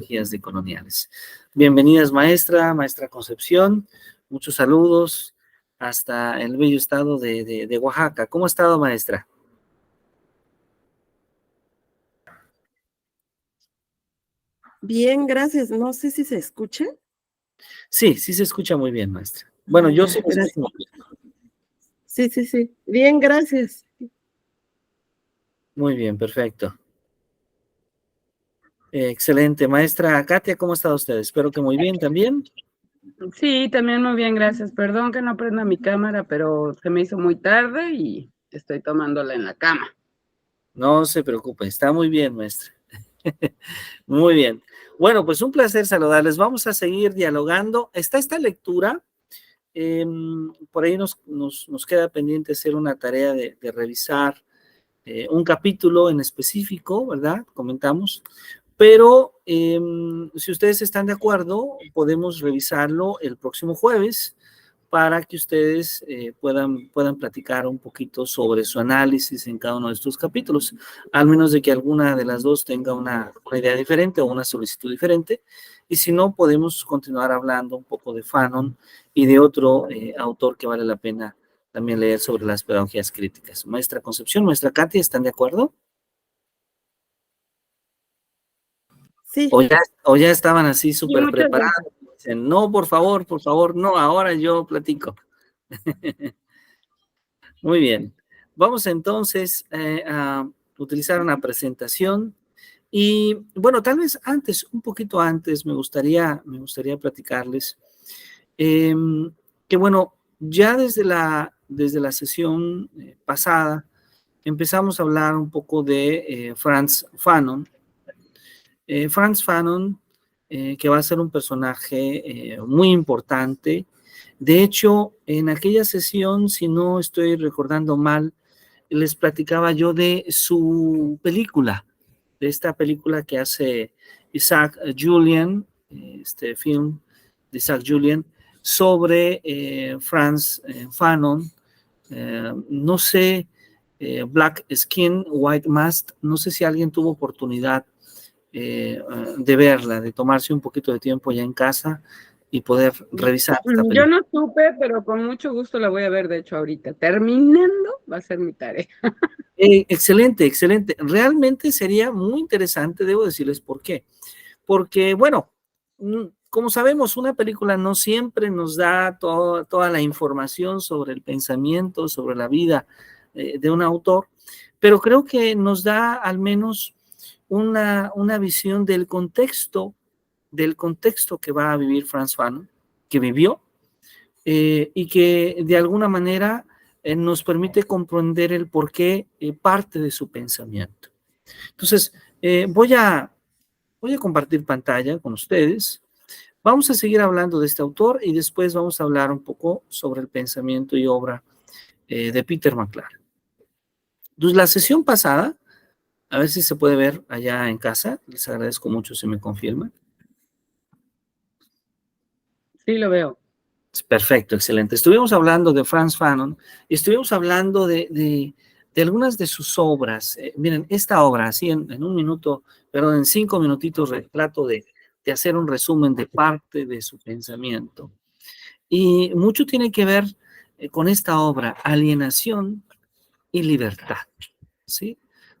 pedagogías decoloniales. Bienvenidas, maestra Concepción, muchos saludos hasta el bello estado de Oaxaca. ¿Cómo ha estado, maestra? Bien, gracias. No sé si se escucha. Sí, sí se escucha muy bien, maestra. Bueno, yo sí me escucho muy bien. Sí. Bien, gracias. Muy bien, perfecto. Excelente. Maestra Katia, ¿cómo ha estado usted? Espero que muy bien también. Sí, también muy bien, gracias. Perdón que no prenda mi cámara, pero se me hizo muy tarde y estoy tomándola en la cama. No se preocupe, está muy bien, maestra. Muy bien. Bueno, pues un placer saludarles. Vamos a seguir dialogando. Está esta lectura. Por ahí nos queda pendiente hacer una tarea de revisar un capítulo en específico, ¿verdad? Comentamos. Pero si ustedes están de acuerdo, podemos revisarlo el próximo jueves para que ustedes puedan platicar un poquito sobre su análisis en cada uno de estos capítulos, al menos de que alguna de las dos tenga una idea diferente o una solicitud diferente, y si no, podemos continuar hablando un poco de Fanon y de otro autor que vale la pena también leer sobre las pedagogías críticas. Maestra Concepción, maestra Katia, ¿están de acuerdo? Sí. O ya estaban así súper muchas preparados. Dicen, no, por favor, no, ahora yo platico. Muy bien. Vamos entonces a utilizar una presentación. Y bueno, tal vez antes, un poquito antes, me gustaría platicarles que bueno, ya desde la sesión pasada empezamos a hablar un poco de Frantz Fanon. Frantz Fanon, que va a ser un personaje muy importante. De hecho, en aquella sesión, si no estoy recordando mal, les platicaba yo de su película, de esta película que hace Isaac Julien, este film de Isaac Julien, sobre Frantz Fanon. No sé, Black Skin, White Mask, no sé si alguien tuvo oportunidad de verla, de tomarse un poquito de tiempo ya en casa y poder revisar esta película. Yo no supe, pero con mucho gusto la voy a ver, de hecho, ahorita. Terminando, va a ser mi tarea. Excelente. Realmente sería muy interesante, debo decirles por qué. Porque, bueno, como sabemos, una película no siempre nos da toda la información sobre el pensamiento, sobre la vida de un autor, pero creo que nos da al menos una visión del contexto que va a vivir Frantz Fanon, que vivió, y que de alguna manera nos permite comprender el porqué parte de su pensamiento. Entonces, voy a compartir pantalla con ustedes. Vamos a seguir hablando de este autor y después vamos a hablar un poco sobre el pensamiento y obra de Peter McLaren. Entonces, la sesión pasada, a ver si se puede ver allá en casa, les agradezco mucho si me confirman. Sí, lo veo. Perfecto, excelente. Estuvimos hablando de Frantz Fanon y estuvimos hablando de algunas de sus obras. Miren, esta obra, así en un minuto, perdón, en 5 minutitos trato de hacer un resumen de parte de su pensamiento. Y mucho tiene que ver con esta obra, Alienación y Libertad. ¿Sí?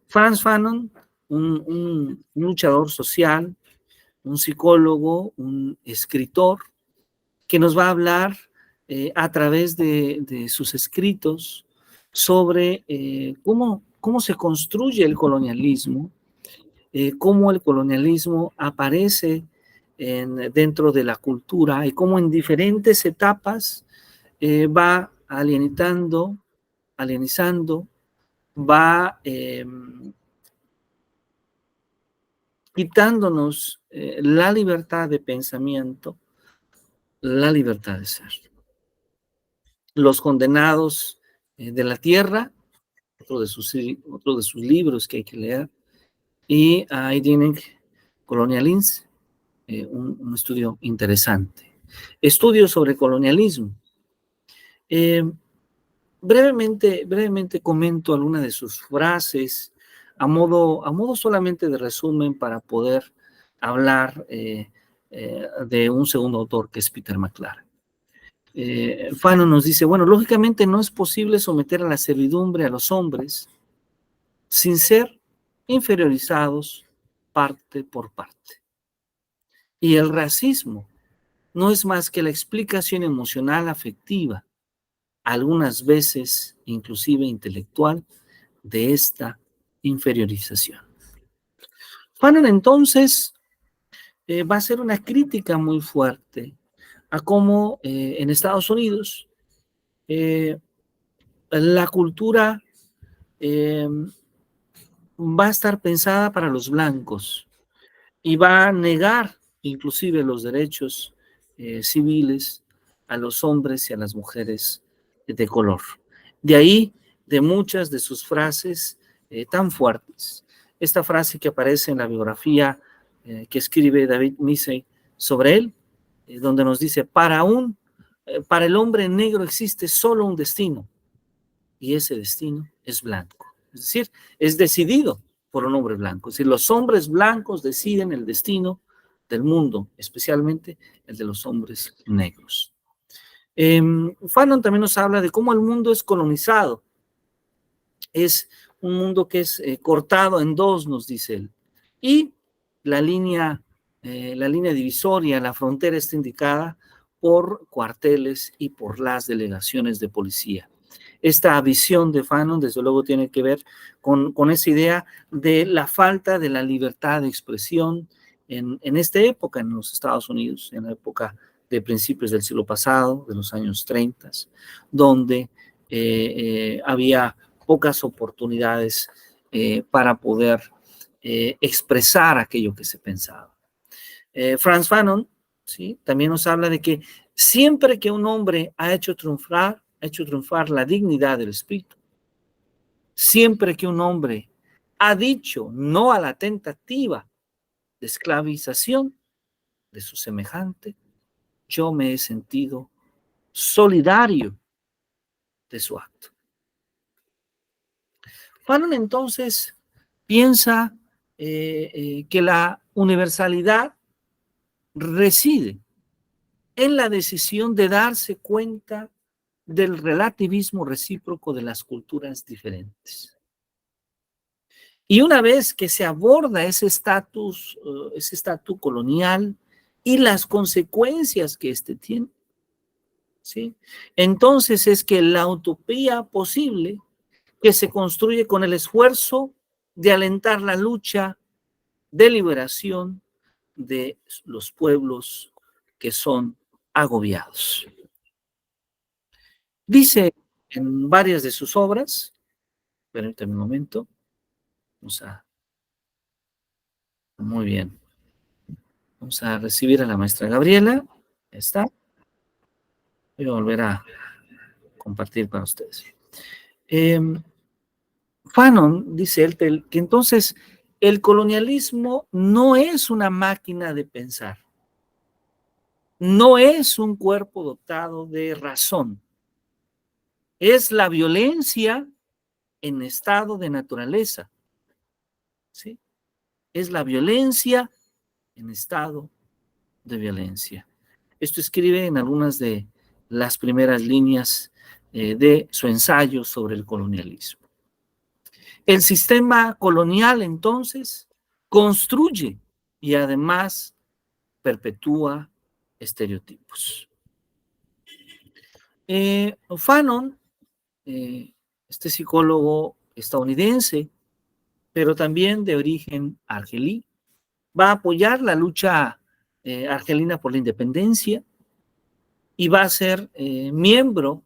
Frantz Fanon, un luchador social, un psicólogo, un escritor, que nos va a hablar a través de sus escritos sobre cómo se construye el colonialismo, cómo el colonialismo aparece dentro de la cultura y cómo en diferentes etapas va alienizando, va quitándonos la libertad de pensamiento, la libertad de ser. Los condenados de la tierra, otro de sus libros que hay que leer, y ahí tienen Colonialism, un estudio interesante. Estudios sobre colonialismo. Brevemente comento algunas de sus frases a modo solamente de resumen para poder hablar de un segundo autor que es Peter McLaren. Fanon nos dice, bueno, lógicamente no es posible someter a la servidumbre a los hombres sin ser inferiorizados parte por parte. Y el racismo no es más que la explicación emocional afectiva, algunas veces inclusive intelectual, de esta inferiorización. Fanon entonces va a hacer una crítica muy fuerte a cómo en Estados Unidos la cultura va a estar pensada para los blancos y va a negar inclusive los derechos civiles a los hombres y a las mujeres de color. De ahí, de muchas de sus frases tan fuertes. Esta frase que aparece en la biografía que escribe David Massey sobre él, donde nos dice, para el hombre negro existe solo un destino, y ese destino es blanco. Es decir, es decidido por un hombre blanco. Es decir, los hombres blancos deciden el destino del mundo, especialmente el de los hombres negros. Fanon también nos habla de cómo el mundo es colonizado. Es un mundo que es cortado en dos, nos dice él. Y la línea divisoria, la frontera está indicada por cuarteles y por las delegaciones de policía. Esta visión de Fanon, desde luego, tiene que ver con esa idea de la falta de la libertad de expresión en esta época en los Estados Unidos, en la época de principios del siglo pasado, de los años 30, donde había pocas oportunidades para poder expresar aquello que se pensaba. Frantz Fanon, ¿sí?, también nos habla de que siempre que un hombre ha hecho triunfar la dignidad del espíritu, siempre que un hombre ha dicho no a la tentativa de esclavización de su semejante, yo me he sentido solidario de su acto. Fanon entonces piensa que la universalidad reside en la decisión de darse cuenta del relativismo recíproco de las culturas diferentes. Y una vez que se aborda ese estatus colonial y las consecuencias que éste tiene, ¿sí?, entonces es que la utopía posible que se construye con el esfuerzo de alentar la lucha de liberación de los pueblos que son agobiados. Dice en varias de sus obras, permítame un momento, muy bien, vamos a recibir a la maestra Gabriela, ya está, voy a volver a compartir para ustedes. Fanon dice él que entonces el colonialismo no es una máquina de pensar, no es un cuerpo dotado de razón, es la violencia en estado de naturaleza, ¿sí? Es la violencia en estado de violencia. Esto escribe en algunas de las primeras líneas de su ensayo sobre el colonialismo. El sistema colonial, entonces, construye y además perpetúa estereotipos. Fanon, este psicólogo estadounidense, pero también de origen argelí, va a apoyar la lucha argelina por la independencia y va a ser miembro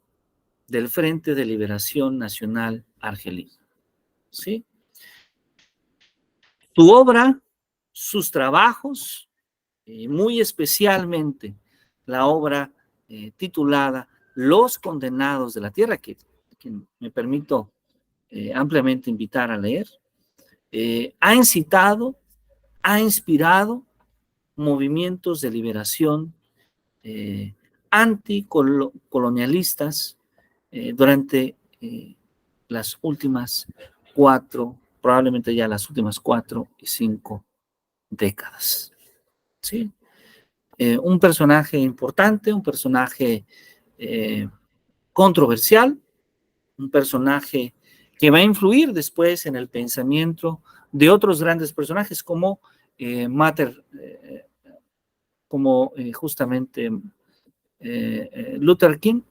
del Frente de Liberación Nacional Argelino, ¿sí? Su obra, sus trabajos, muy especialmente la obra titulada Los Condenados de la Tierra, que me permito ampliamente invitar a leer, ha incitado, ha inspirado movimientos de liberación anticolonialistas durante las últimas 4, probablemente ya las últimas 4 y 5 décadas. ¿sí? Un personaje importante, un personaje controversial, un personaje que va a influir después en el pensamiento de otros grandes personajes como justamente Luther King,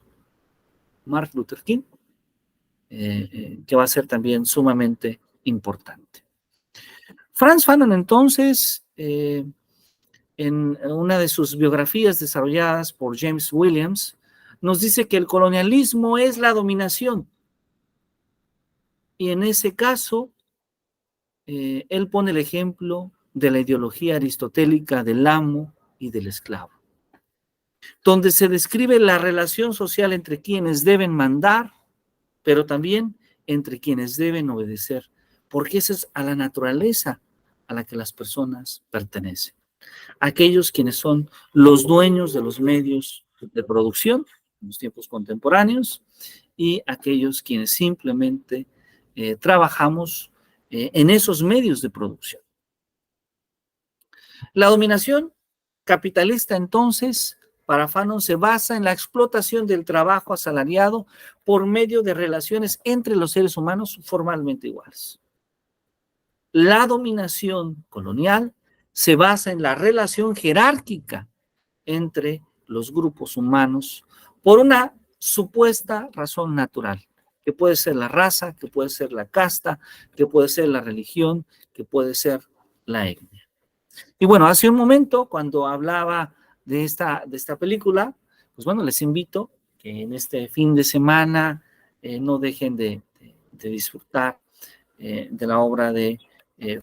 Martin Luther King, que va a ser también sumamente importante. Frantz Fanon, entonces, en una de sus biografías desarrolladas por James Williams, nos dice que el colonialismo es la dominación. Y en ese caso, él pone el ejemplo de la ideología aristotélica del amo y del esclavo, donde se describe la relación social entre quienes deben mandar, pero también entre quienes deben obedecer, porque esa es a la naturaleza a la que las personas pertenecen. Aquellos quienes son los dueños de los medios de producción en los tiempos contemporáneos y aquellos quienes simplemente trabajamos en esos medios de producción. La dominación capitalista, entonces, para Fanon se basa en la explotación del trabajo asalariado por medio de relaciones entre los seres humanos formalmente iguales. La dominación colonial se basa en la relación jerárquica entre los grupos humanos por una supuesta razón natural, que puede ser la raza, que puede ser la casta, que puede ser la religión, que puede ser la etnia. Y bueno, hace un momento, cuando hablaba de esta película, pues bueno, les invito que en este fin de semana no dejen de disfrutar de la obra de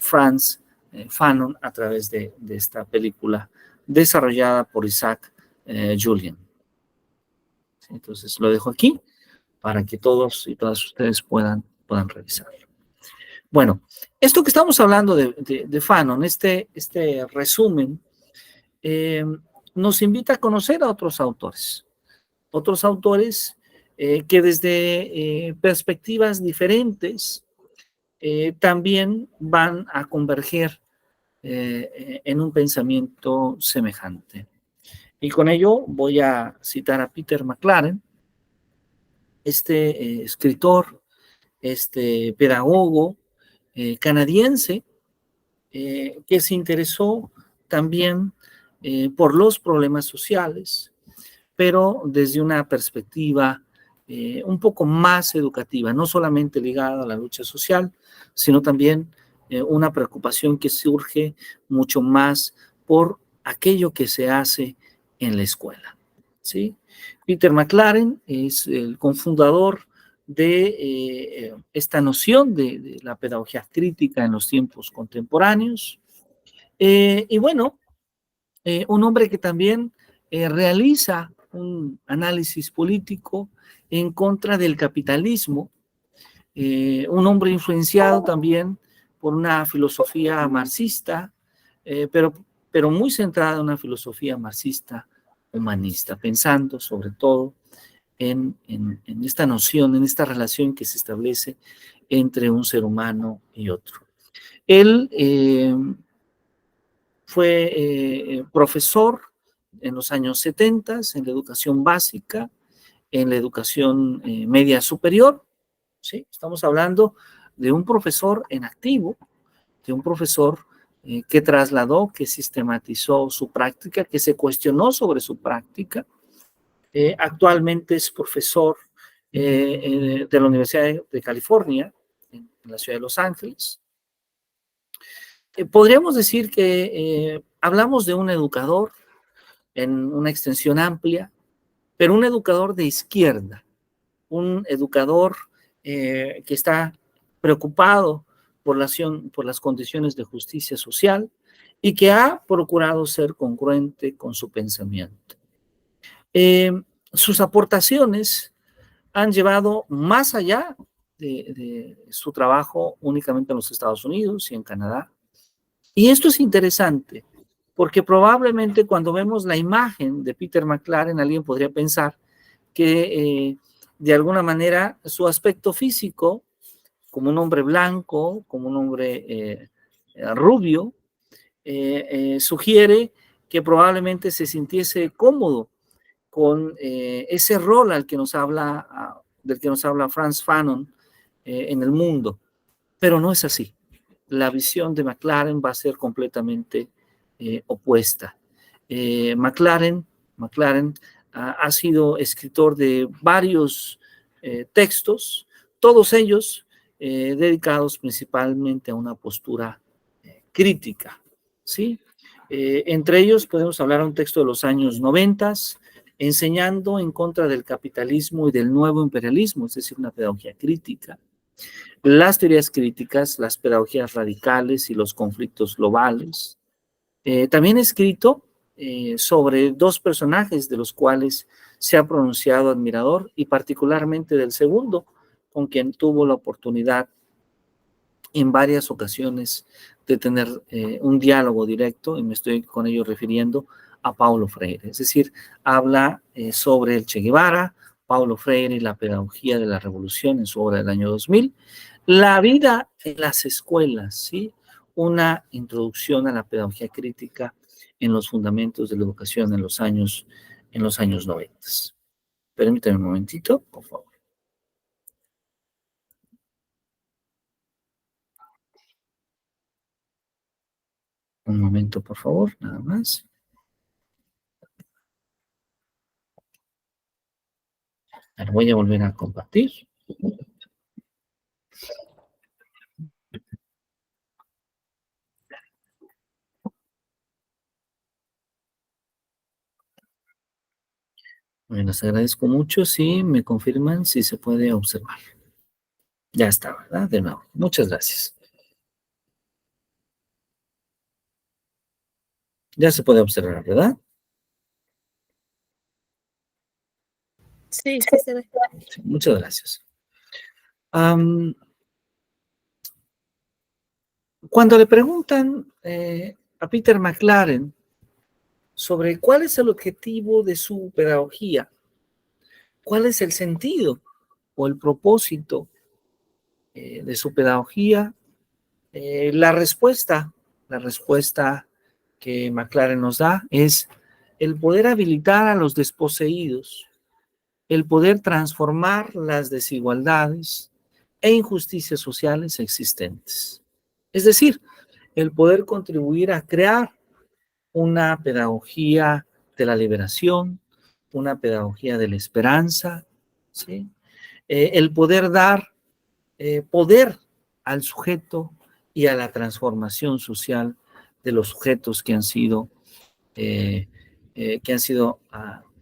Frantz Fanon a través de esta película desarrollada por Isaac Julien. Entonces lo dejo aquí para que todos y todas ustedes puedan revisarlo. Bueno, esto que estamos hablando de Fanon, este resumen, nos invita a conocer a otros autores que desde perspectivas diferentes también van a converger en un pensamiento semejante. Y con ello voy a citar a Peter McLaren, escritor, pedagogo canadiense, que se interesó también por los problemas sociales, pero desde una perspectiva un poco más educativa, no solamente ligada a la lucha social, sino también una preocupación que surge mucho más por aquello que se hace en la escuela, ¿sí? Peter McLaren es el cofundador de esta noción de la pedagogía crítica en los tiempos contemporáneos. Y bueno, un hombre que también realiza un análisis político en contra del capitalismo, un hombre influenciado también por una filosofía marxista, pero muy centrada en una filosofía marxista humanista, pensando sobre todo en esta noción, en esta relación que se establece entre un ser humano y otro. Él fue profesor en los años 70 en la educación básica, en la educación media superior, ¿sí? Estamos hablando de un profesor en activo, de un profesor que trasladó, que sistematizó su práctica, que se cuestionó sobre su práctica. Actualmente es profesor de la Universidad de California, en la ciudad de Los Ángeles. Podríamos decir que hablamos de un educador en una extensión amplia, pero un educador de izquierda, un educador que está preocupado por las condiciones de justicia social y que ha procurado ser congruente con su pensamiento. Sus aportaciones han llevado más allá de su trabajo únicamente en los Estados Unidos y en Canadá. Y esto es interesante, porque probablemente cuando vemos la imagen de Peter McLaren, alguien podría pensar que de alguna manera su aspecto físico, como un hombre blanco, como un hombre rubio, sugiere que probablemente se sintiese cómodo con ese rol al que nos habla, del que nos habla Frantz Fanon en el mundo. Pero no es así. La visión de McLaren va a ser completamente opuesta. McLaren ha sido escritor de varios textos, todos ellos dedicados principalmente a una postura crítica, ¿sí? Entre ellos podemos hablar de un texto de los años 90, enseñando en contra del capitalismo y del nuevo imperialismo, es decir, una pedagogía crítica. Las teorías críticas, las pedagogías radicales y los conflictos globales. También he escrito sobre dos personajes de los cuales se ha pronunciado admirador y particularmente del segundo, con quien tuvo la oportunidad en varias ocasiones de tener un diálogo directo, y me estoy con ello refiriendo a Paulo Freire. Es decir, habla sobre el Che Guevara, Paulo Freire y la pedagogía de la revolución en su obra del año 2000, la vida en las escuelas, ¿sí? Una introducción a la pedagogía crítica en los fundamentos de la educación en los años 90. Permítame un momentito, por favor. Un momento, por favor, nada más. Ahora voy a volver a compartir. Bueno, les agradezco mucho si me confirman si se puede observar. Ya está, ¿verdad? De nuevo. Muchas gracias. Ya se puede observar, ¿verdad? Sí, sí se ve. Sí, muchas gracias. Cuando le preguntan a Peter McLaren sobre cuál es el objetivo de su pedagogía, cuál es el sentido o el propósito de su pedagogía, la respuesta que McLaren nos da es el poder habilitar a los desposeídos, el poder transformar las desigualdades e injusticias sociales existentes. Es decir, el poder contribuir a crear una pedagogía de la liberación, una pedagogía de la esperanza, ¿sí? El poder dar poder al sujeto y a la transformación social de los sujetos que han sido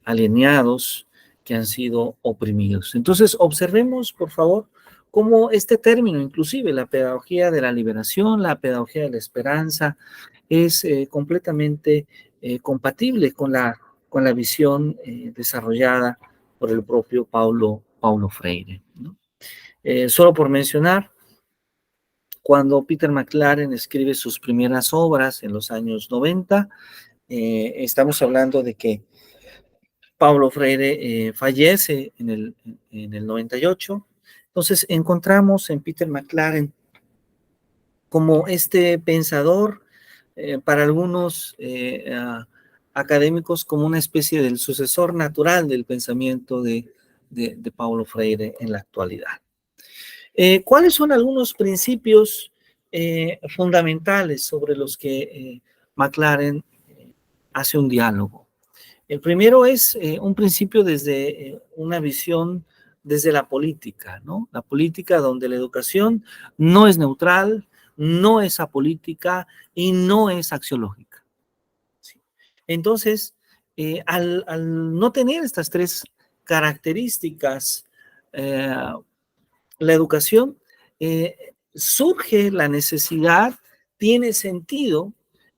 alineados, que han sido oprimidos. Entonces, observemos, por favor, cómo este término, inclusive la pedagogía de la liberación, la pedagogía de la esperanza, es completamente compatible con la visión desarrollada por el propio Paulo Freire, ¿no? Solo por mencionar, cuando Peter McLaren escribe sus primeras obras en los años 90, estamos hablando de que Paulo Freire fallece en el 98. Entonces encontramos en Peter McLaren como este pensador, para algunos académicos, como una especie del sucesor natural del pensamiento de Paulo Freire en la actualidad. ¿Cuáles son algunos principios fundamentales sobre los que McLaren hace un diálogo? El primero es un principio desde una visión desde la política, ¿no? La política donde la educación no es neutral, no es apolítica y no es axiológica. ¿Sí? Entonces, al no tener estas tres características, la educación, surge la necesidad, tiene sentido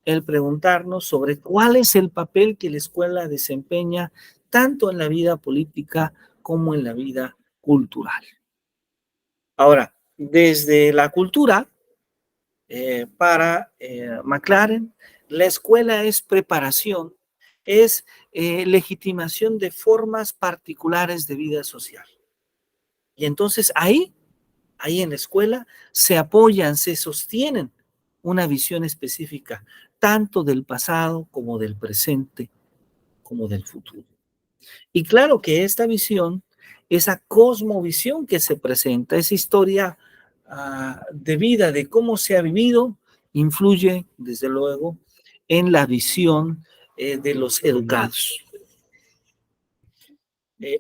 el preguntarnos sobre cuál es el papel que la escuela desempeña tanto en la vida política como en la vida cultural. Ahora, desde la cultura, para McLaren, la escuela es preparación, es legitimación de formas particulares de vida social. Y entonces ahí en la escuela se apoyan, se sostienen una visión específica, tanto del pasado como del presente, como del futuro. Y claro que esta visión, esa cosmovisión que se presenta, esa historia de vida, de cómo se ha vivido, influye, desde luego, en la visión de los educados.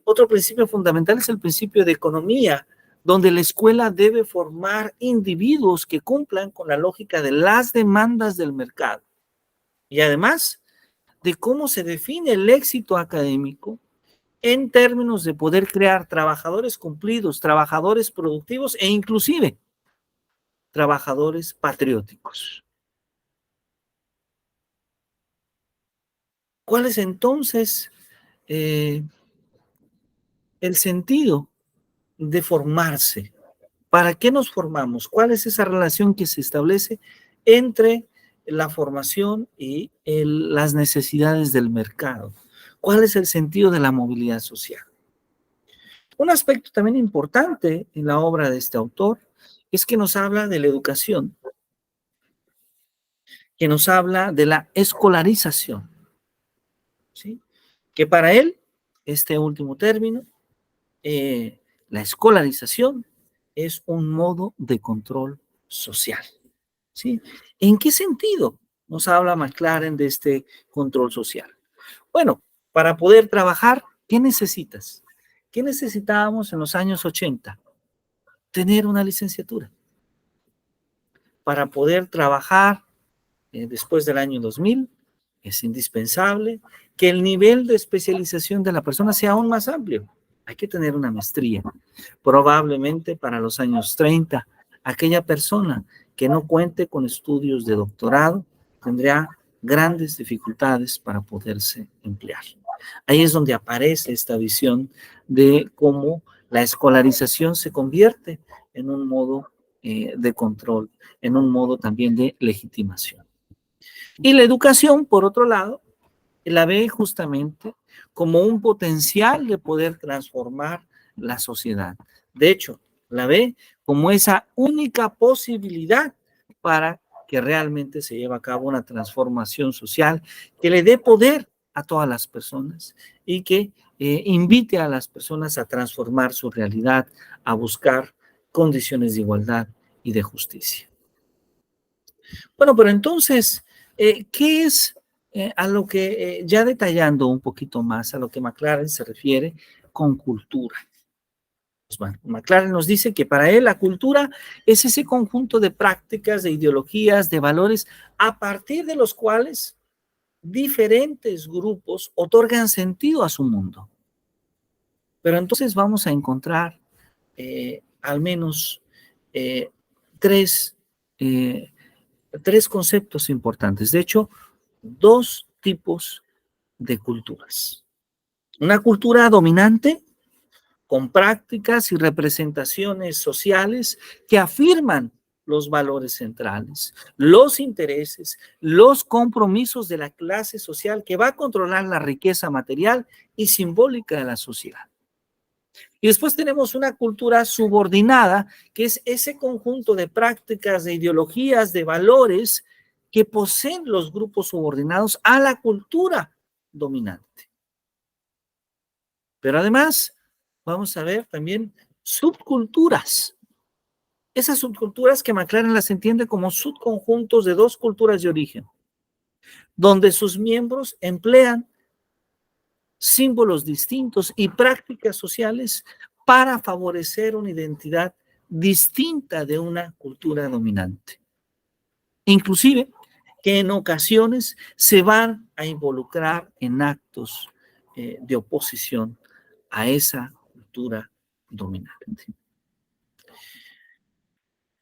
Otro principio fundamental es el principio de economía, donde la escuela debe formar individuos que cumplan con la lógica de las demandas del mercado. Y además de cómo se define el éxito académico en términos de poder crear trabajadores cumplidos, trabajadores productivos e inclusive trabajadores patrióticos. ¿Cuál es entonces el sentido de formarse? ¿Para qué nos formamos? ¿Cuál es esa relación que se establece entre la formación y las necesidades del mercado? ¿Cuál es el sentido de la movilidad social? Un aspecto también importante en la obra de este autor es que nos habla de la educación, que nos habla de la escolarización, ¿sí? Que para él, este último término, la escolarización es un modo de control social, ¿sí? ¿En qué sentido nos habla McLaren de este control social? Bueno, para poder trabajar, ¿qué necesitas? ¿Qué necesitábamos en los años 80? Tener una licenciatura. Para poder trabajar después del año 2000, es indispensable que el nivel de especialización de la persona sea aún más amplio. Hay que tener una maestría. Probablemente para los años 30, aquella persona que no cuente con estudios de doctorado tendría grandes dificultades para poderse emplear. Ahí es donde aparece esta visión de cómo la escolarización se convierte en un modo de control, en un modo también de legitimación. Y la educación, por otro lado, la ve justamente como un potencial de poder transformar la sociedad. De hecho, la ve como esa única posibilidad para que realmente se lleve a cabo una transformación social que le dé poder a todas las personas y que invite a las personas a transformar su realidad, a buscar condiciones de igualdad y de justicia. Bueno, pero entonces, ¿qué es a lo que, ya detallando un poquito más a lo que McLaren se refiere con cultura? Pues McLaren nos dice que para él la cultura es ese conjunto de prácticas, de ideologías, de valores, a partir de los cuales diferentes grupos otorgan sentido a su mundo. Pero entonces vamos a encontrar al menos tres conceptos importantes. De hecho, dos tipos de culturas. Una cultura dominante con prácticas y representaciones sociales que afirman los valores centrales, los intereses, los compromisos de la clase social que va a controlar la riqueza material y simbólica de la sociedad. Y después tenemos una cultura subordinada, que es ese conjunto de prácticas, de ideologías, de valores que poseen los grupos subordinados a la cultura dominante. Pero además, vamos a ver también subculturas. Esas subculturas que McLaren las entiende como subconjuntos de dos culturas de origen, donde sus miembros emplean símbolos distintos y prácticas sociales para favorecer una identidad distinta de una cultura dominante. Inclusive que en ocasiones se van a involucrar en actos de oposición a esa cultura dominante.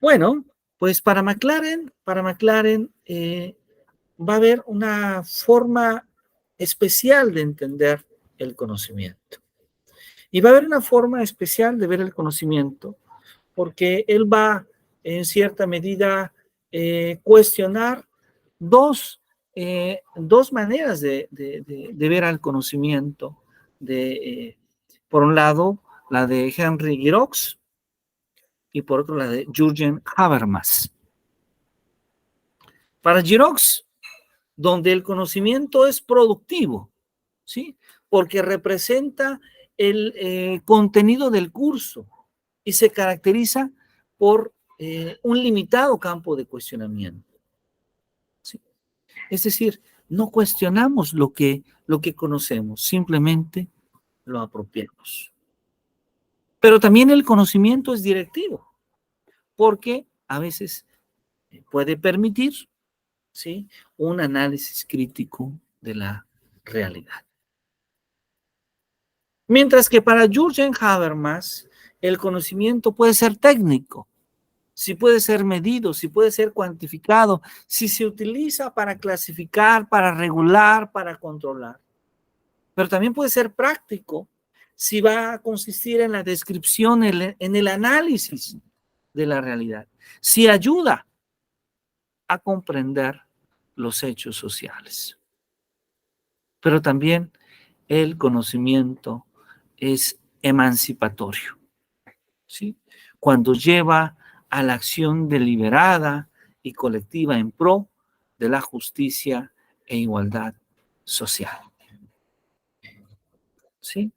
Bueno, pues para McLaren va a haber una forma especial de entender el conocimiento. Y va a haber una forma especial de ver el conocimiento, porque él va, en cierta medida, cuestionar dos maneras de ver al conocimiento. Por un lado, la de Henry Giroux, y por otro, la de Jürgen Habermas. Para Giroux, donde el conocimiento es productivo, ¿sí? Porque representa el contenido del curso y se caracteriza por un limitado campo de cuestionamiento, ¿sí? Es decir, no cuestionamos lo que conocemos, simplemente lo apropiamos. Pero también el conocimiento es directivo, porque a veces puede permitir, ¿sí?, un análisis crítico de la realidad. Mientras que para Jürgen Habermas, el conocimiento puede ser técnico, si puede ser medido, si puede ser cuantificado, si se utiliza para clasificar, para regular, para controlar. Pero también puede ser práctico, si va a consistir en la descripción, en el análisis de la realidad, si ayuda a comprender los hechos sociales. Pero también el conocimiento es emancipatorio, ¿sí? Cuando lleva a la acción deliberada y colectiva en pro de la justicia e igualdad social, ¿sí?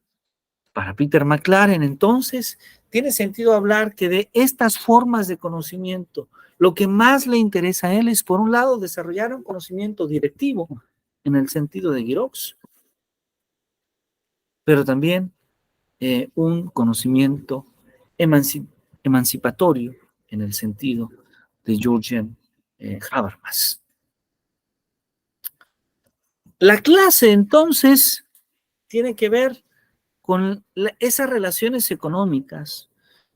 Para Peter McLaren, entonces, tiene sentido hablar que de estas formas de conocimiento, lo que más le interesa a él es, por un lado, desarrollar un conocimiento directivo, en el sentido de Giroux, pero también un conocimiento emancipatorio, en el sentido de Jürgen Habermas. La clase, entonces, tiene que ver con esas relaciones económicas,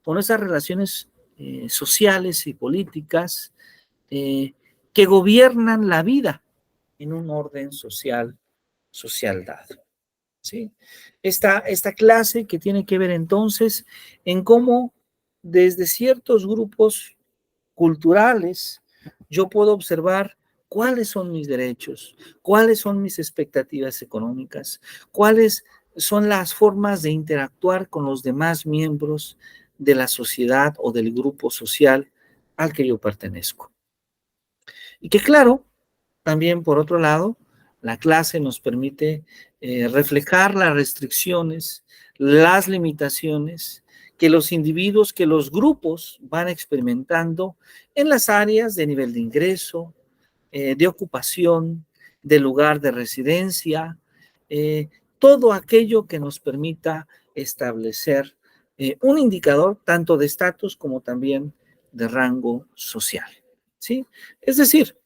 con esas relaciones sociales y políticas que gobiernan la vida en un orden social dado, ¿sí? Esta clase que tiene que ver entonces en cómo desde ciertos grupos culturales yo puedo observar cuáles son mis derechos, cuáles son mis expectativas económicas, cuáles son las formas de interactuar con los demás miembros de la sociedad o del grupo social al que yo pertenezco. Y que claro, también por otro lado, la clase nos permite reflejar las restricciones, las limitaciones que los individuos, que los grupos van experimentando en las áreas de nivel de ingreso, de ocupación, de lugar de residencia, todo aquello que nos permita establecer un indicador tanto de estatus como también de rango social, ¿sí? Es decir,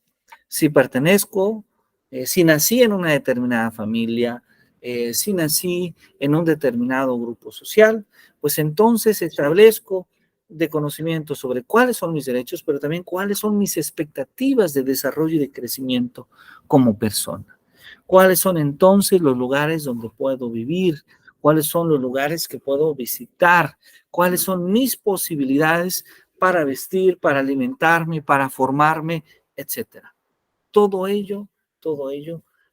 si pertenezco, si nací en una determinada familia, si nací en un determinado grupo social, pues entonces establezco de conocimiento sobre cuáles son mis derechos, pero también cuáles son mis expectativas de desarrollo y de crecimiento como persona. ¿Cuáles son entonces los lugares donde puedo vivir? ¿Cuáles son los lugares que puedo visitar? ¿Cuáles son mis posibilidades para vestir, para alimentarme, para formarme, etcétera? Todo ello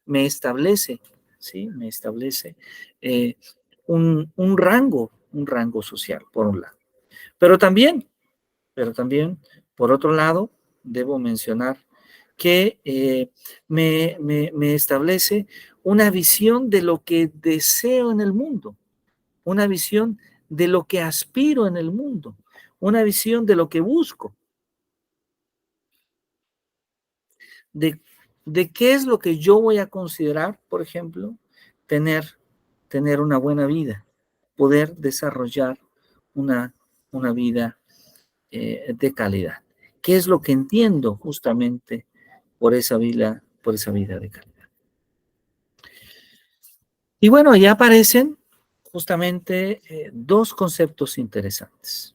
me establece, ¿sí? Me establece un rango social, por un lado. Pero también, por otro lado, debo mencionar que me establece una visión de lo que deseo en el mundo, una visión de lo que aspiro en el mundo, una visión de lo que busco, de, de qué es lo que yo voy a considerar, por ejemplo, tener una buena vida, poder desarrollar una vida de calidad. ¿Qué es lo que entiendo justamente por esa vida de calidad? Y bueno, ya aparecen justamente dos conceptos interesantes,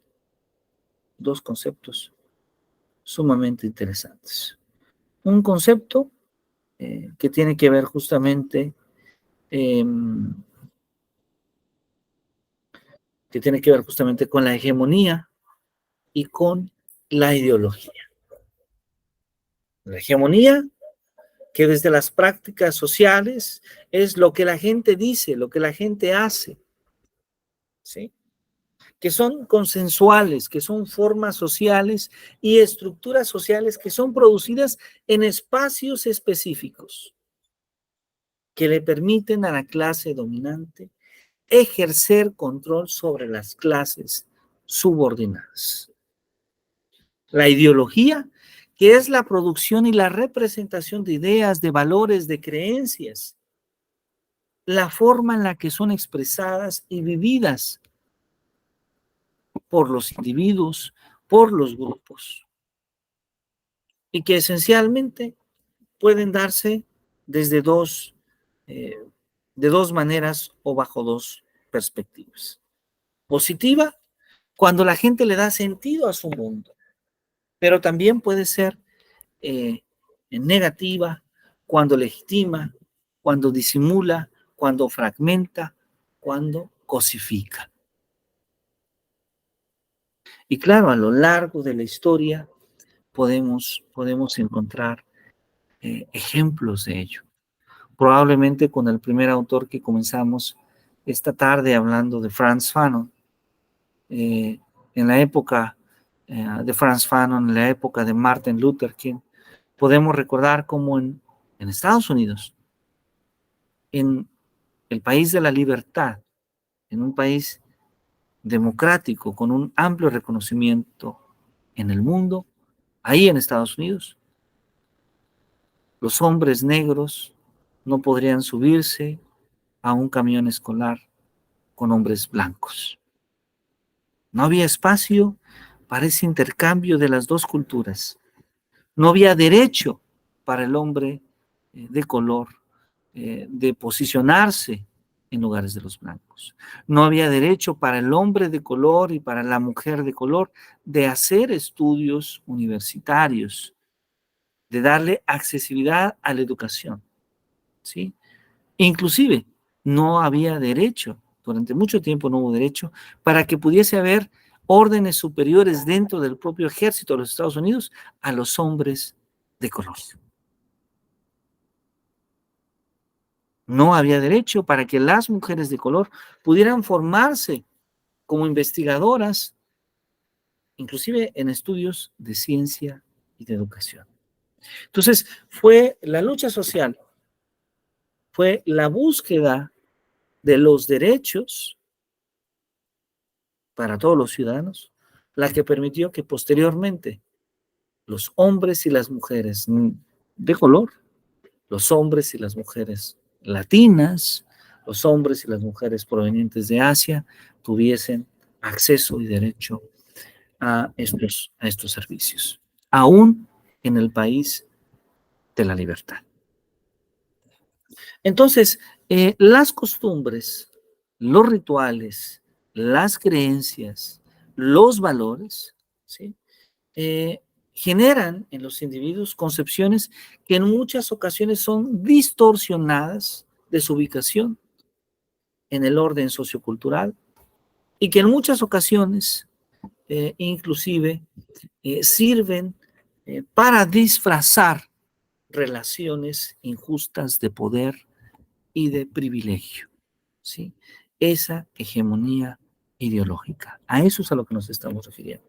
dos conceptos sumamente interesantes. Un concepto que tiene que ver justamente con la hegemonía y con la ideología. La hegemonía, que desde las prácticas sociales es lo que la gente dice, lo que la gente hace, ¿sí? que son consensuales, que son formas sociales y estructuras sociales que son producidas en espacios específicos que le permiten a la clase dominante ejercer control sobre las clases subordinadas. La ideología, que es la producción y la representación de ideas, de valores, de creencias, la forma en la que son expresadas y vividas por los individuos, por los grupos, y que esencialmente pueden darse desde de dos maneras o bajo dos perspectivas. Positiva, cuando la gente le da sentido a su mundo, pero también puede ser negativa, cuando legitima, cuando disimula, cuando fragmenta, cuando cosifica. Y claro, a lo largo de la historia podemos encontrar ejemplos de ello. Probablemente con el primer autor que comenzamos esta tarde hablando de Frantz Fanon, en la época de Frantz Fanon, en la época de Martin Luther King, podemos recordar cómo en Estados Unidos, en el país de la libertad, en un país democrático con un amplio reconocimiento en el mundo, ahí en Estados Unidos, los hombres negros no podrían subirse a un camión escolar con hombres blancos. No había espacio para ese intercambio de las dos culturas. No había derecho para el hombre de color de posicionarse en lugares de los blancos. No había derecho para el hombre de color y para la mujer de color de hacer estudios universitarios, de darle accesibilidad a la educación, ¿sí? Inclusive, no había derecho, durante mucho tiempo no hubo derecho, para que pudiese haber órdenes superiores dentro del propio ejército de los Estados Unidos a los hombres de color. No había derecho para que las mujeres de color pudieran formarse como investigadoras, inclusive en estudios de ciencia y de educación. Entonces, fue la lucha social, fue la búsqueda de los derechos para todos los ciudadanos, la que permitió que posteriormente los hombres y las mujeres de color, los hombres y las mujeres latinas, los hombres y las mujeres provenientes de Asia tuviesen acceso y derecho a estos servicios, aún en el país de la libertad. Entonces, las costumbres, los rituales, las creencias, los valores, ¿sí? Generan en los individuos concepciones que en muchas ocasiones son distorsionadas de su ubicación en el orden sociocultural y que en muchas ocasiones inclusive sirven para disfrazar relaciones injustas de poder y de privilegio, ¿sí? Esa hegemonía ideológica. A eso es a lo que nos estamos refiriendo.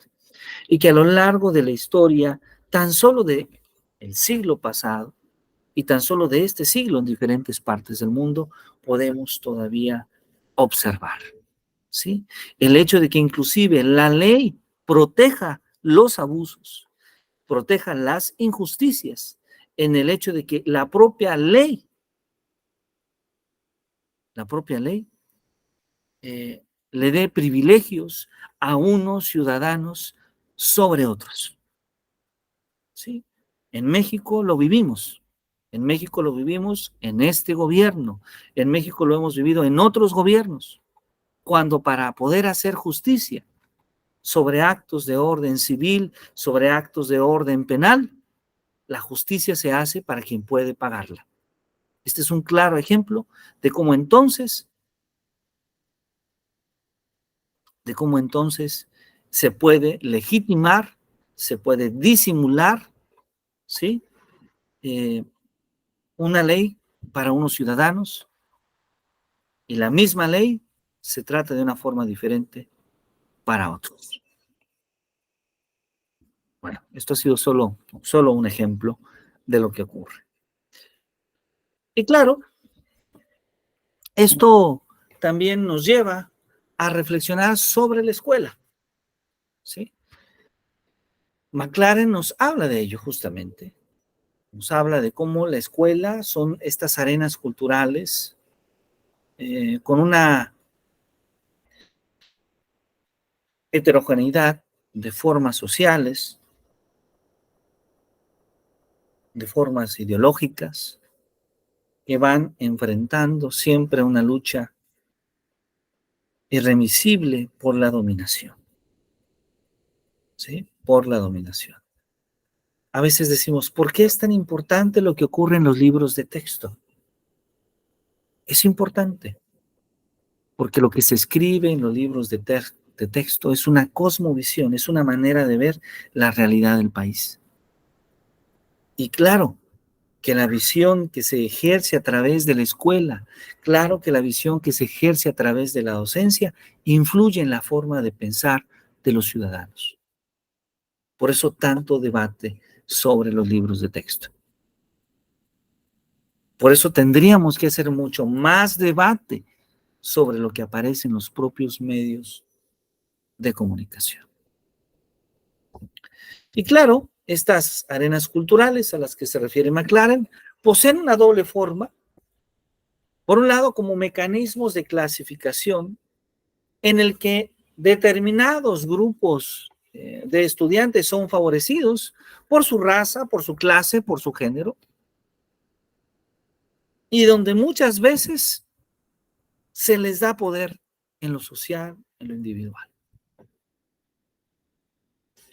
Y que a lo largo de la historia, tan solo del siglo pasado y tan solo de este siglo en diferentes partes del mundo, podemos todavía observar, ¿sí? El hecho de que inclusive la ley proteja los abusos, proteja las injusticias, en el hecho de que la propia ley le dé privilegios a unos ciudadanos sobre otros. ¿Sí? En México lo vivimos. En México lo vivimos en este gobierno. En México lo hemos vivido en otros gobiernos. Cuando para poder hacer justicia sobre actos de orden civil, sobre actos de orden penal, la justicia se hace para quien puede pagarla. Este es un claro ejemplo de cómo entonces se puede legitimar, se puede disimular, ¿sí? Una ley para unos ciudadanos y la misma ley se trata de una forma diferente para otros. Bueno, esto ha sido solo un ejemplo de lo que ocurre. Y claro, esto también nos lleva a reflexionar sobre la escuela, ¿sí? McLaren nos habla de ello justamente. Nos habla de cómo la escuela son estas arenas culturales con una heterogeneidad de formas sociales, de formas ideológicas, que van enfrentando siempre una lucha irremisible por la dominación, ¿sí? Por la dominación. A veces decimos, ¿por qué es tan importante lo que ocurre en los libros de texto? Es importante, porque lo que se escribe en los libros de texto es una cosmovisión, es una manera de ver la realidad del país. Y claro, que la visión que se ejerce a través de la escuela, claro que la visión que se ejerce a través de la docencia influye en la forma de pensar de los ciudadanos. Por eso tanto debate sobre los libros de texto. Por eso tendríamos que hacer mucho más debate sobre lo que aparece en los propios medios de comunicación. Y claro, estas arenas culturales a las que se refiere McLaren poseen una doble forma. Por un lado, como mecanismos de clasificación en el que determinados grupos de estudiantes son favorecidos por su raza, por su clase, por su género, y donde muchas veces se les da poder en lo social, en lo individual.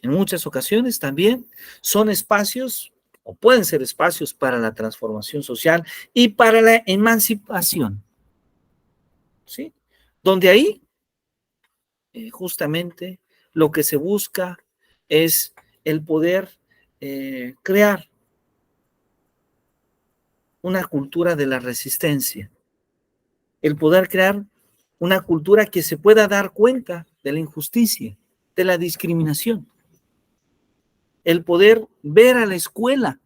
En muchas ocasiones también son espacios, o pueden ser espacios para la transformación social y para la emancipación, ¿sí? Donde ahí, justamente, lo que se busca es el poder crear una cultura de la resistencia, el poder crear una cultura que se pueda dar cuenta de la injusticia, de la discriminación, el poder ver a la escuela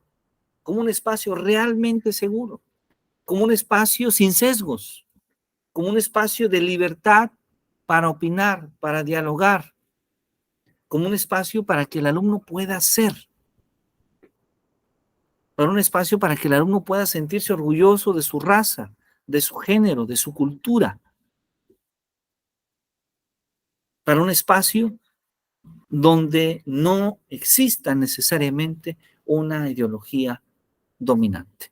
como un espacio realmente seguro, como un espacio sin sesgos, como un espacio de libertad para opinar, para dialogar, como un espacio para que el alumno pueda ser, para un espacio para que el alumno pueda sentirse orgulloso de su raza, de su género, de su cultura, para un espacio donde no exista necesariamente una ideología dominante.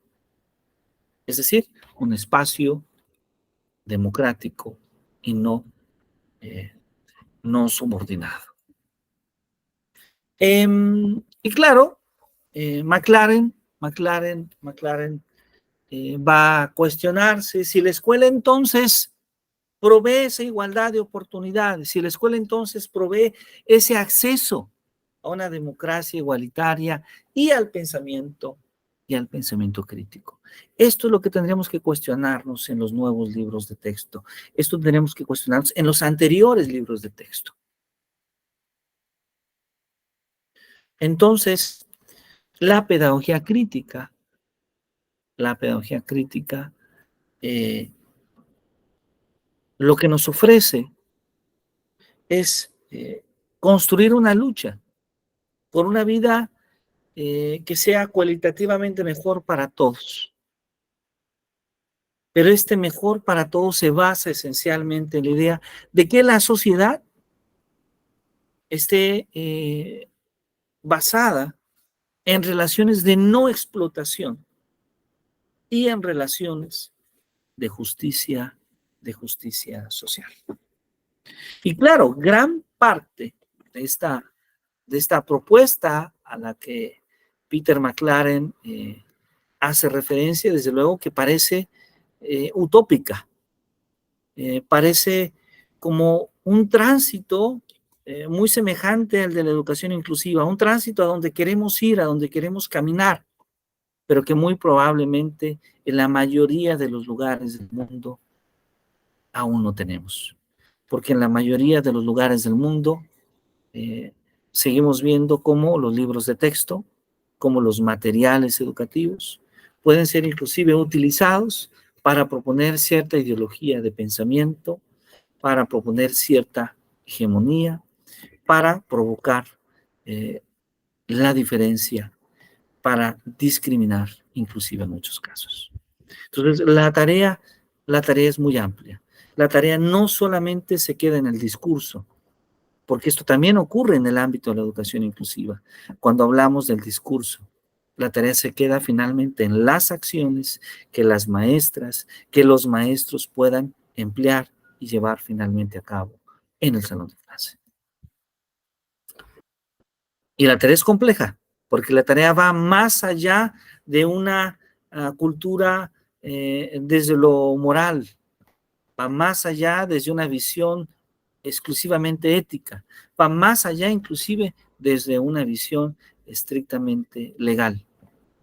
Es decir, un espacio democrático y no subordinado. Y claro, McLaren va a cuestionarse si la escuela entonces provee esa igualdad de oportunidades, si la escuela entonces provee ese acceso a una democracia igualitaria y al pensamiento crítico. Esto es lo que tendríamos que cuestionarnos en los nuevos libros de texto. Esto tendríamos que cuestionarnos en los anteriores libros de texto. Entonces, la pedagogía crítica, lo que nos ofrece es construir una lucha por una vida que sea cualitativamente mejor para todos. Pero este mejor para todos se basa esencialmente en la idea de que la sociedad esté basada en relaciones de no explotación y en relaciones de justicia social. Y claro, gran parte de esta propuesta a la que Peter McLaren hace referencia, desde luego que parece utópica, parece como un tránsito muy semejante al de la educación inclusiva, un tránsito a donde queremos ir, a donde queremos caminar, pero que muy probablemente en la mayoría de los lugares del mundo aún no tenemos. porque en la mayoría de los lugares del mundo seguimos viendo cómo los libros de texto, cómo los materiales educativos pueden ser inclusive utilizados para proponer cierta ideología de pensamiento, para proponer cierta hegemonía, para provocar la diferencia, para discriminar, inclusive en muchos casos. Entonces, la tarea es muy amplia. La tarea no solamente se queda en el discurso, porque esto también ocurre en el ámbito de la educación inclusiva. Cuando hablamos del discurso, la tarea se queda finalmente en las acciones que las maestras, que los maestros puedan emplear y llevar finalmente a cabo en el salón de clase. Y la tarea es compleja, porque la tarea va más allá de una cultura desde lo moral, va más allá desde una visión exclusivamente ética, va más allá inclusive desde una visión estrictamente legal,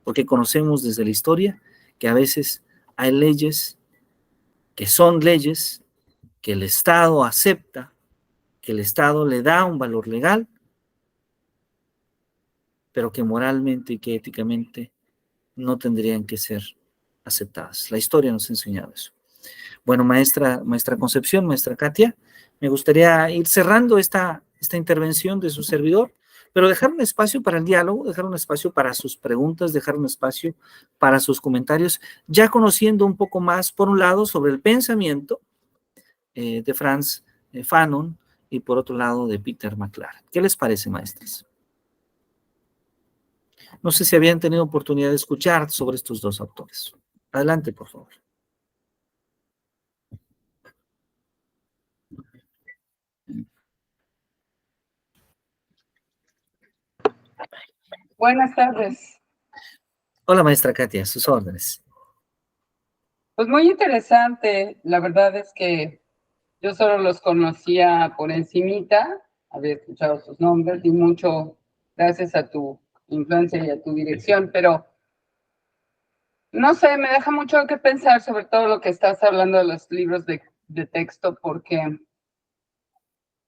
porque conocemos desde la historia que a veces hay leyes que son leyes que el Estado acepta, que el Estado le da un valor legal, pero que moralmente y que éticamente no tendrían que ser aceptadas. La historia nos ha enseñado eso. Bueno, maestra Concepción, maestra Katia, me gustaría ir cerrando esta intervención de su servidor, pero dejar un espacio para el diálogo, dejar un espacio para sus preguntas, dejar un espacio para sus comentarios, ya conociendo un poco más, por un lado, sobre el pensamiento de Frantz Fanon y por otro lado de Peter McLaren. ¿Qué les parece, maestras? No sé si habían tenido oportunidad de escuchar sobre estos dos autores. Adelante, por favor. Buenas tardes. Hola, maestra Katia, sus órdenes. Pues muy interesante. La verdad es que yo solo los conocía por encimita, había escuchado sus nombres y mucho gracias a tu influencia y a tu dirección, pero no sé, me deja mucho que pensar sobre todo lo que estás hablando de los libros de texto, porque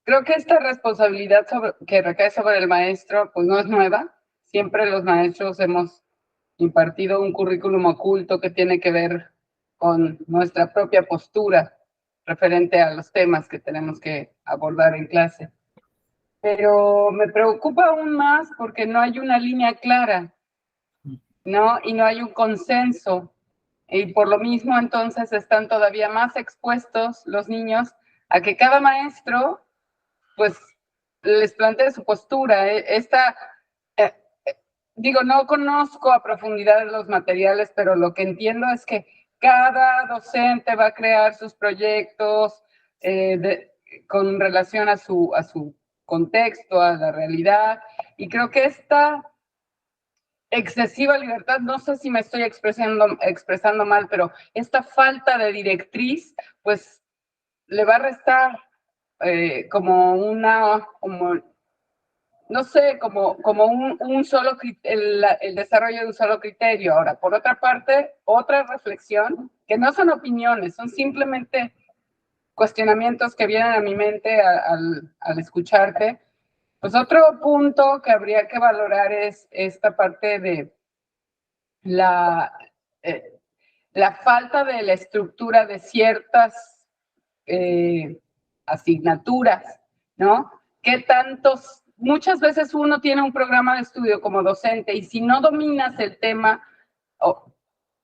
creo que esta responsabilidad que recae sobre el maestro, pues no es nueva. Siempre los maestros hemos impartido un currículum oculto que tiene que ver con nuestra propia postura referente a los temas que tenemos que abordar en clase. Pero me preocupa aún más porque no hay una línea clara, ¿no? Y no hay un consenso. Y por lo mismo, entonces, están todavía más expuestos los niños a que cada maestro, pues, les plantee su postura. Digo, no conozco a profundidad los materiales, pero lo que entiendo es que cada docente va a crear sus proyectos con relación a su contexto, a la realidad, y creo que esta excesiva libertad, no sé si me estoy expresando mal, pero esta falta de directriz, pues le va a restar no sé, como el desarrollo de un solo criterio. Ahora, por otra parte, otra reflexión, que no son opiniones, son simplemente cuestionamientos que vienen a mi mente al escucharte. Pues otro punto que habría que valorar es esta parte de la falta de la estructura de ciertas asignaturas, ¿no? ¿Qué tantos? Muchas veces uno tiene un programa de estudio como docente y si no dominas el tema,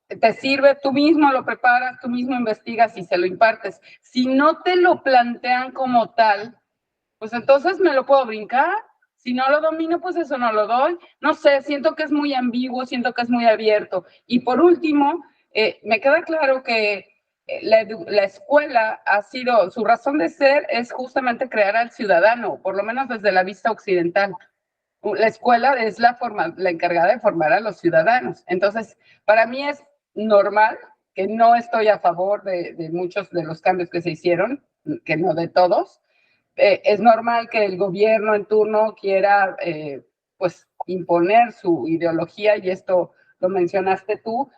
te sirve, tú mismo lo preparas, tú mismo investigas y se lo impartes. Si no te lo plantean como tal, pues entonces me lo puedo brincar. Si no lo domino, pues eso no lo doy. No sé, siento que es muy ambiguo, siento que es muy abierto. Y por último, me queda claro que la escuela ha sido, su razón de ser es justamente crear al ciudadano, por lo menos desde la vista occidental. La escuela es la encargada de formar a los ciudadanos. Entonces, para mí es normal, que no estoy a favor de muchos de los cambios que se hicieron, que no de todos. Es normal que el gobierno en turno quiera pues imponer su ideología, y esto lo mencionaste tú.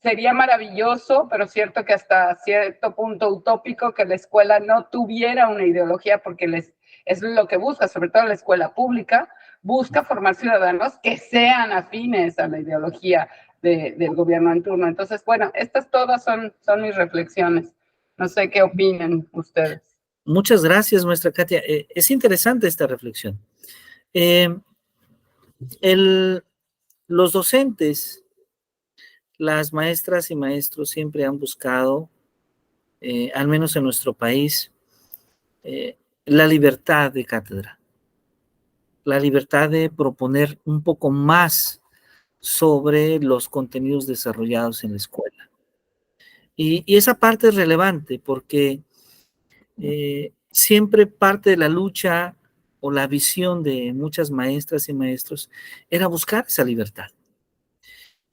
sería maravilloso, pero cierto que hasta cierto punto utópico que la escuela no tuviera una ideología, porque es lo que busca, sobre todo la escuela pública, busca formar ciudadanos que sean afines a la ideología del gobierno en turno. Entonces, bueno, estas todas son mis reflexiones. No sé qué opinen ustedes. Muchas gracias, maestra Katia. Es interesante esta reflexión. Los docentes, las maestras y maestros siempre han buscado, al menos en nuestro país, la libertad de cátedra, la libertad de proponer un poco más sobre los contenidos desarrollados en la escuela. Y esa parte es relevante porque siempre parte de la lucha o la visión de muchas maestras y maestros era buscar esa libertad.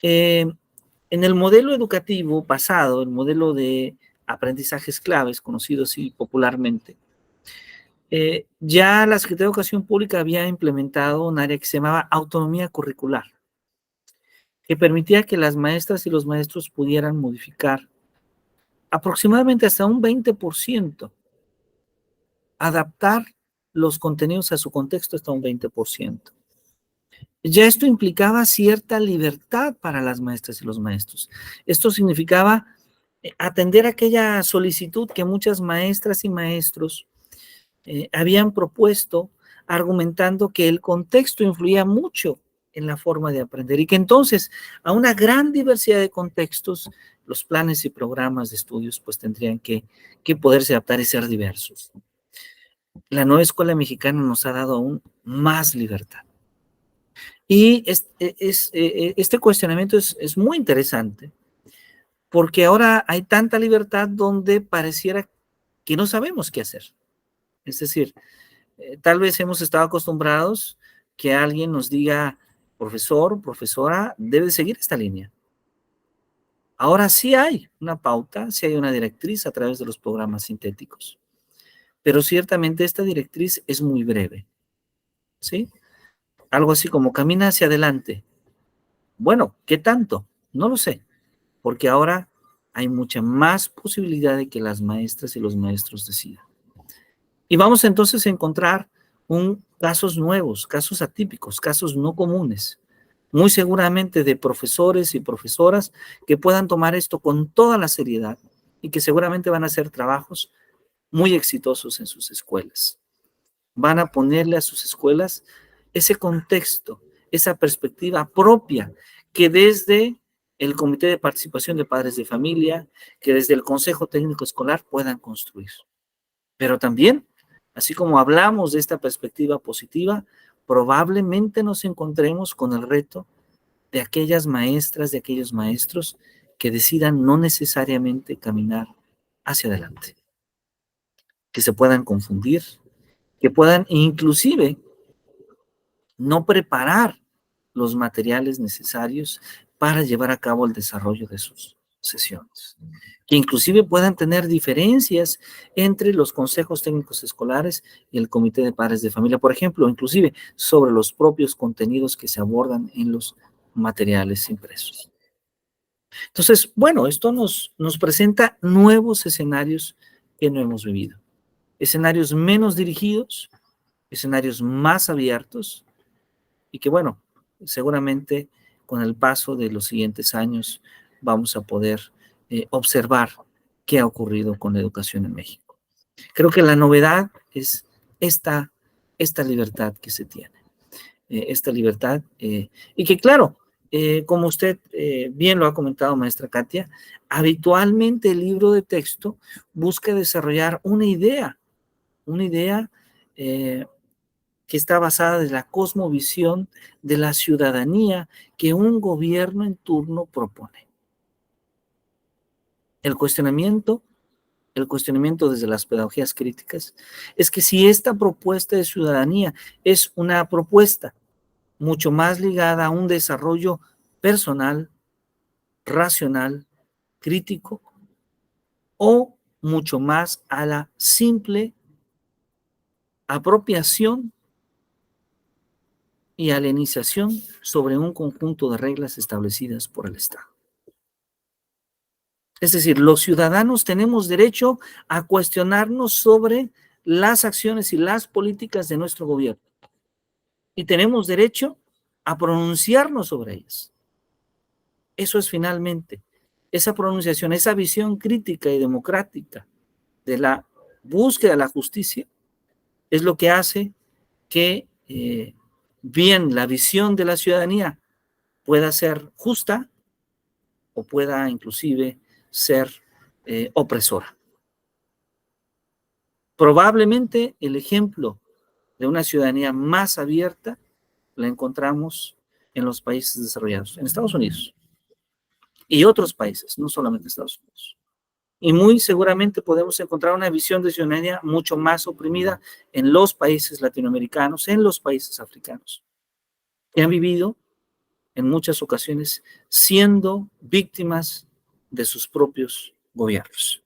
En el modelo educativo pasado, el modelo de aprendizajes claves, conocido así popularmente, ya la Secretaría de Educación Pública había implementado un área que se llamaba autonomía curricular, que permitía que las maestras y los maestros pudieran modificar aproximadamente hasta un 20%, adaptar los contenidos a su contexto hasta un 20%. Ya esto implicaba cierta libertad para las maestras y los maestros. Esto significaba atender aquella solicitud que muchas maestras y maestros habían propuesto, argumentando que el contexto influía mucho en la forma de aprender y que entonces a una gran diversidad de contextos los planes y programas de estudios pues tendrían que poderse adaptar y ser diversos. La nueva escuela mexicana nos ha dado aún más libertad. Y este cuestionamiento es muy interesante porque ahora hay tanta libertad donde pareciera que no sabemos qué hacer. Es decir, tal vez hemos estado acostumbrados que alguien nos diga, profesor, profesora, debe seguir esta línea. Ahora sí hay una pauta, sí hay una directriz a través de los programas sintéticos, pero ciertamente esta directriz es muy breve, ¿sí? Algo así como camina hacia adelante. Bueno, ¿qué tanto? No lo sé, porque ahora hay mucha más posibilidad de que las maestras y los maestros decidan. Y vamos entonces a encontrar casos nuevos, casos atípicos, casos no comunes, muy seguramente de profesores y profesoras que puedan tomar esto con toda la seriedad y que seguramente van a hacer trabajos muy exitosos en sus escuelas. Van a ponerle a sus escuelas ese contexto, esa perspectiva propia que desde el Comité de Participación de Padres de Familia, que desde el Consejo Técnico Escolar puedan construir. Pero también, así como hablamos de esta perspectiva positiva, probablemente nos encontremos con el reto de aquellas maestras, de aquellos maestros que decidan no necesariamente caminar hacia adelante, que se puedan confundir, que puedan inclusive no preparar los materiales necesarios para llevar a cabo el desarrollo de sus sesiones, que inclusive puedan tener diferencias entre los consejos técnicos escolares y el comité de padres de familia, por ejemplo, inclusive sobre los propios contenidos que se abordan en los materiales impresos. Entonces, bueno, esto nos presenta nuevos escenarios que no hemos vivido, escenarios menos dirigidos, escenarios más abiertos, y que bueno, seguramente con el paso de los siguientes años vamos a poder observar qué ha ocurrido con la educación en México. Creo que la novedad es esta libertad que se tiene, esta libertad, y que claro, como usted bien lo ha comentado, maestra Katia, habitualmente el libro de texto busca desarrollar una idea que está basada en la cosmovisión de la ciudadanía que un gobierno en turno propone. El cuestionamiento desde las pedagogías críticas es que si esta propuesta de ciudadanía es una propuesta mucho más ligada a un desarrollo personal, racional, crítico, o mucho más a la simple apropiación y alienización sobre un conjunto de reglas establecidas por el Estado. Es decir, los ciudadanos tenemos derecho a cuestionarnos sobre las acciones y las políticas de nuestro gobierno. Y tenemos derecho a pronunciarnos sobre ellas. Eso es finalmente, esa pronunciación, esa visión crítica y democrática de la búsqueda de la justicia, es lo que hace que bien la visión de la ciudadanía pueda ser justa o pueda inclusive ser opresora. Probablemente el ejemplo de una ciudadanía más abierta la encontramos en los países desarrollados, en Estados Unidos y otros países, no solamente Estados Unidos. Y muy seguramente podemos encontrar una visión de ciudadanía mucho más oprimida en los países latinoamericanos, en los países africanos, que han vivido en muchas ocasiones siendo víctimas de sus propios gobiernos.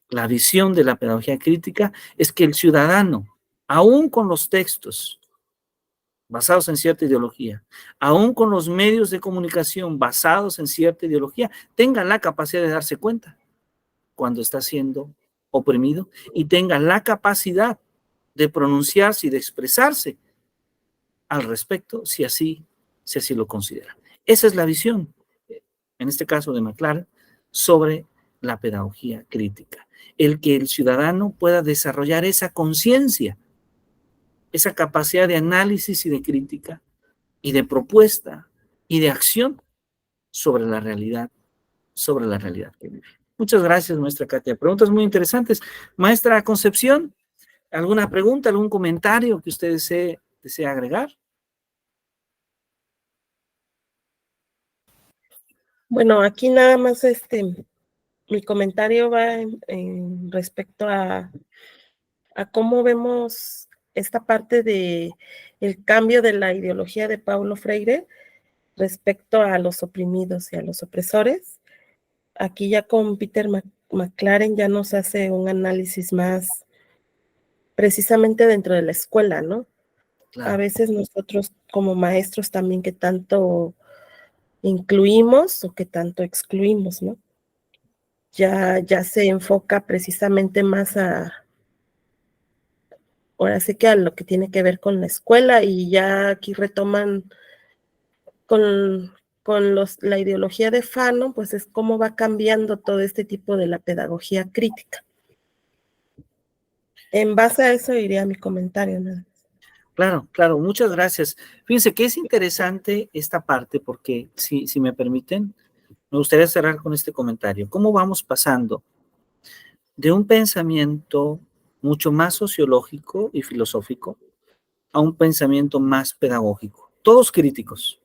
La visión de la pedagogía crítica es que el ciudadano, aún con los textos basados en cierta ideología, aún con los medios de comunicación basados en cierta ideología, tenga la capacidad de darse cuenta cuando está siendo oprimido y tenga la capacidad de pronunciarse y de expresarse al respecto si así lo considera. Esa es la visión, en este caso de McLaren, sobre la pedagogía crítica. El que el ciudadano pueda desarrollar esa conciencia, esa capacidad de análisis y de crítica y de propuesta y de acción sobre la realidad que vive. Muchas gracias, maestra Katia. Preguntas muy interesantes. Maestra Concepción, ¿alguna pregunta, algún comentario que usted desee agregar? Bueno, aquí nada más mi comentario va en respecto a cómo vemos esta parte de el cambio de la ideología de Paulo Freire respecto a los oprimidos y a los opresores. Aquí ya con Peter McLaren ya nos hace un análisis más precisamente dentro de la escuela, ¿no? Claro. A veces nosotros como maestros también que tanto incluimos o que tanto excluimos, ¿no? Ya se enfoca precisamente más ahora sí que a lo que tiene que ver con la escuela, y ya aquí retoman con la ideología de Fanon, pues es cómo va cambiando todo este tipo de la pedagogía crítica. En base a eso iría mi comentario, ¿no? Claro, muchas gracias. Fíjense que es interesante esta parte porque, si me permiten, me gustaría cerrar con este comentario. ¿Cómo vamos pasando de un pensamiento mucho más sociológico y filosófico a un pensamiento más pedagógico? Todos críticos,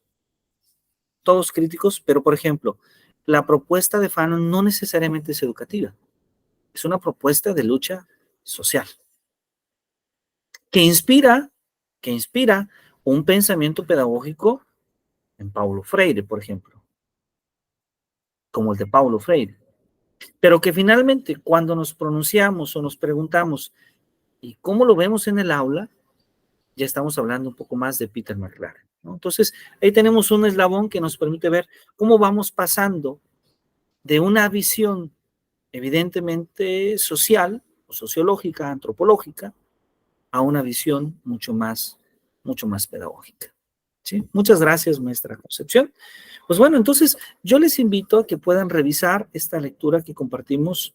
pero por ejemplo, la propuesta de Fanon no necesariamente es educativa, es una propuesta de lucha social que inspira un pensamiento pedagógico en Paulo Freire, por ejemplo, como el de Paulo Freire, pero que finalmente cuando nos pronunciamos o nos preguntamos ¿y cómo lo vemos en el aula? Ya estamos hablando un poco más de Peter McLaren, ¿no? Entonces, ahí tenemos un eslabón que nos permite ver cómo vamos pasando de una visión evidentemente social o sociológica, antropológica, a una visión mucho más pedagógica. ¿Sí? Muchas gracias, maestra Concepción. Pues bueno, entonces yo les invito a que puedan revisar esta lectura que compartimos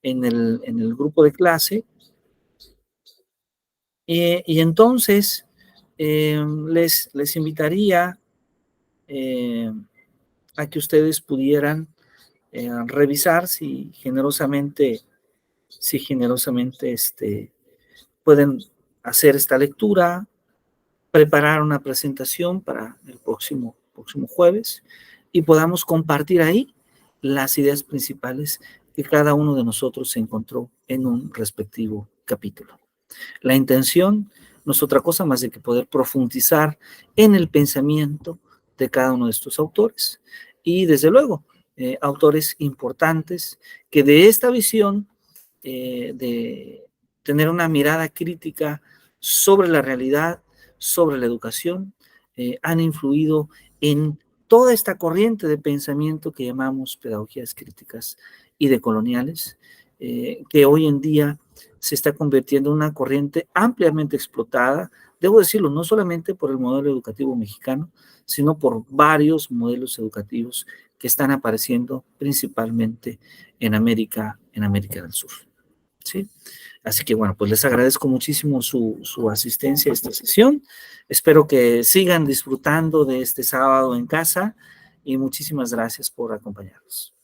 en el grupo de clase. Y entonces les invitaría a que ustedes pudieran revisar si generosamente pueden hacer esta lectura, preparar una presentación para el próximo jueves y podamos compartir ahí las ideas principales que cada uno de nosotros encontró en un respectivo capítulo. La intención no es otra cosa más de que poder profundizar en el pensamiento de cada uno de estos autores y desde luego autores importantes que de esta visión de tener una mirada crítica sobre la realidad, sobre la educación, han influido en toda esta corriente de pensamiento que llamamos pedagogías críticas y decoloniales, que hoy en día se está convirtiendo en una corriente ampliamente explotada, debo decirlo, no solamente por el modelo educativo mexicano, sino por varios modelos educativos que están apareciendo principalmente en América del Sur. ¿Sí? Así que bueno, pues les agradezco muchísimo su asistencia a esta sesión. Espero que sigan disfrutando de este sábado en casa y muchísimas gracias por acompañarnos.